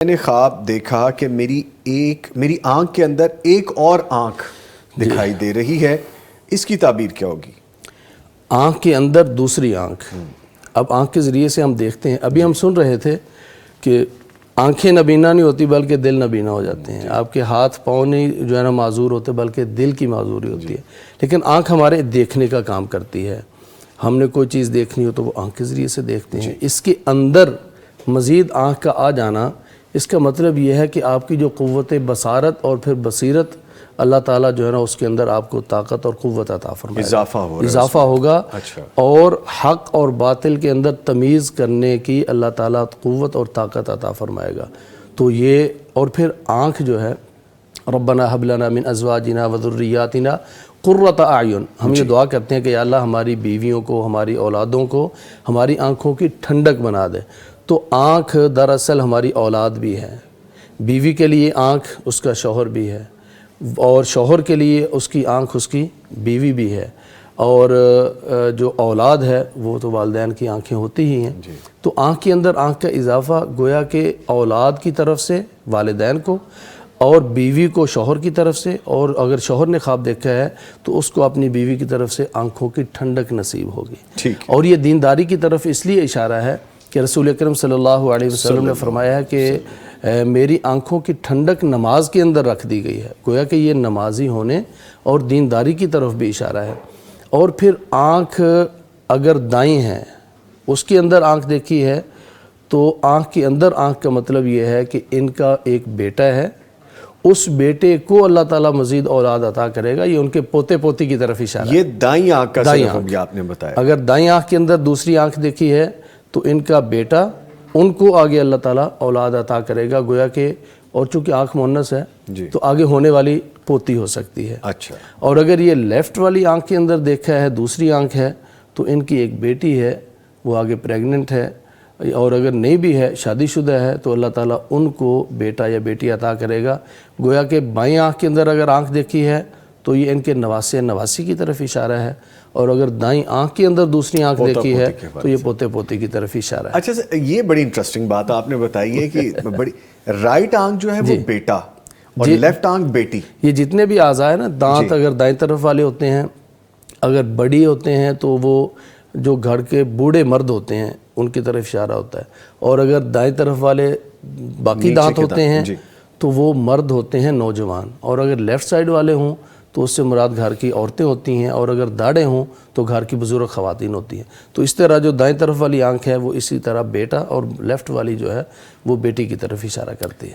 میں نے خواب دیکھا کہ میری آنکھ کے اندر ایک اور آنکھ دکھائی دے رہی ہے. اس کی تعبیر کیا ہوگی؟ آنکھ کے اندر دوسری آنکھ. اب آنکھ کے ذریعے سے ہم دیکھتے ہیں. ابھی ہم سن رہے تھے کہ آنکھیں نبینا نہیں ہوتی بلکہ دل نبینا ہو جاتے ہیں. آپ کے ہاتھ پاؤں نہیں جو ہے نا معذور ہوتے بلکہ دل کی معذوری ہوتی ہے. لیکن آنکھ ہمارے دیکھنے کا کام کرتی ہے. ہم نے کوئی چیز دیکھنی ہو تو وہ آنکھ کے ذریعے سے دیکھتے ہیں. اس کے اندر مزید آنکھ کا آ جانا، اس کا مطلب یہ ہے کہ آپ کی جو قوت بصارت اور پھر بصیرت اللہ تعالیٰ جو ہے نا اس کے اندر آپ کو طاقت اور قوت عطا فرمائے گا، اضافہ ہوگا. اور حق اور باطل کے اندر تمیز کرنے کی اللہ تعالیٰ قوت اور طاقت عطا فرمائے گا. تو یہ اور پھر آنکھ جو ہے ربنا ہب لنا من ازواجنا وذریاتنا قرۃ اعین، ہم یہ دعا کرتے ہیں کہ یا اللہ ہماری بیویوں کو، ہماری اولادوں کو ہماری آنکھوں کی ٹھنڈک بنا دے. تو آنکھ دراصل ہماری اولاد بھی ہے. بیوی کے لیے آنکھ اس کا شوہر بھی ہے، اور شوہر کے لیے اس کی آنکھ اس کی بیوی بھی ہے، اور جو اولاد ہے وہ تو والدین کی آنکھیں ہوتی ہی ہیں. تو آنکھ کے اندر آنکھ کا اضافہ گویا کہ اولاد کی طرف سے والدین کو، اور بیوی کو شوہر کی طرف سے، اور اگر شوہر نے خواب دیکھا ہے تو اس کو اپنی بیوی کی طرف سے آنکھوں کی ٹھنڈک نصیب ہوگی. اور یہ دینداری کی طرف اس لیے اشارہ ہے کہ رسول اکرم صلی اللہ علیہ وسلم نے فرمایا ہے کہ میری آنکھوں کی ٹھنڈک نماز کے اندر رکھ دی گئی ہے. گویا کہ یہ نمازی ہونے اور دینداری کی طرف بھی اشارہ ہے. اور پھر آنکھ اگر دائیں ہے، اس کے اندر آنکھ دیکھی ہے تو آنکھ کے اندر آنکھ کا مطلب یہ ہے کہ ان کا ایک بیٹا ہے، اس بیٹے کو اللہ تعالیٰ مزید اولاد عطا کرے گا. یہ ان کے پوتے پوتی کی طرف اشارہ ہے. یہ دائیں آنکھ کا صرف ہو گیا آپ نے بتایا. اگر دائیں آنکھ کے اندر دوسری آنکھ دیکھی ہے تو ان کا بیٹا، ان کو آگے اللہ تعالیٰ اولاد عطا کرے گا. گویا کہ اور چونکہ آنکھ مؤنث ہے تو آگے ہونے والی پوتی ہو سکتی ہے. اور اگر یہ لیفٹ والی آنکھ کے اندر دیکھا ہے، دوسری آنکھ ہے، تو ان کی ایک بیٹی ہے، وہ آگے پریگننٹ ہے. اور اگر نہیں بھی ہے، شادی شدہ ہے، تو اللہ تعالیٰ ان کو بیٹا یا بیٹی عطا کرے گا. گویا کہ بائیں آنکھ کے اندر اگر آنکھ دیکھی ہے تو یہ ان کے نواسے نواسی کی طرف اشارہ ہے، اور اگر دائیں آنکھ کے اندر دوسری آنکھ دیکھی ہے تو یہ پوتے پوتی کی طرف اشارہ ہے. اچھا سر، یہ بڑی انٹرسٹنگ بات آپ نے بتائی ہے کہ بڑی رائٹ آنکھ جو ہے وہ بیٹا اور لیفٹ آنکھ بیٹی. یہ جتنے بھی اعضاء ہیں نا، دانت اگر دائیں طرف والے ہوتے ہیں، اگر بڑی ہوتے ہیں تو وہ جو گھر کے بوڑھے مرد ہوتے ہیں ان کی طرف اشارہ ہوتا ہے، اور اگر دائیں طرف والے باقی دانت ہوتے ہیں تو وہ مرد ہوتے ہیں نوجوان. اور اگر لیفٹ سائڈ والے ہوں تو اس سے مراد گھر کی عورتیں ہوتی ہیں، اور اگر داڑھیں ہوں تو گھر کی بزرگ خواتین ہوتی ہیں. تو اس طرح جو دائیں طرف والی آنکھ ہے وہ اسی طرح بیٹا، اور لیفٹ والی جو ہے وہ بیٹی کی طرف اشارہ کرتی ہے.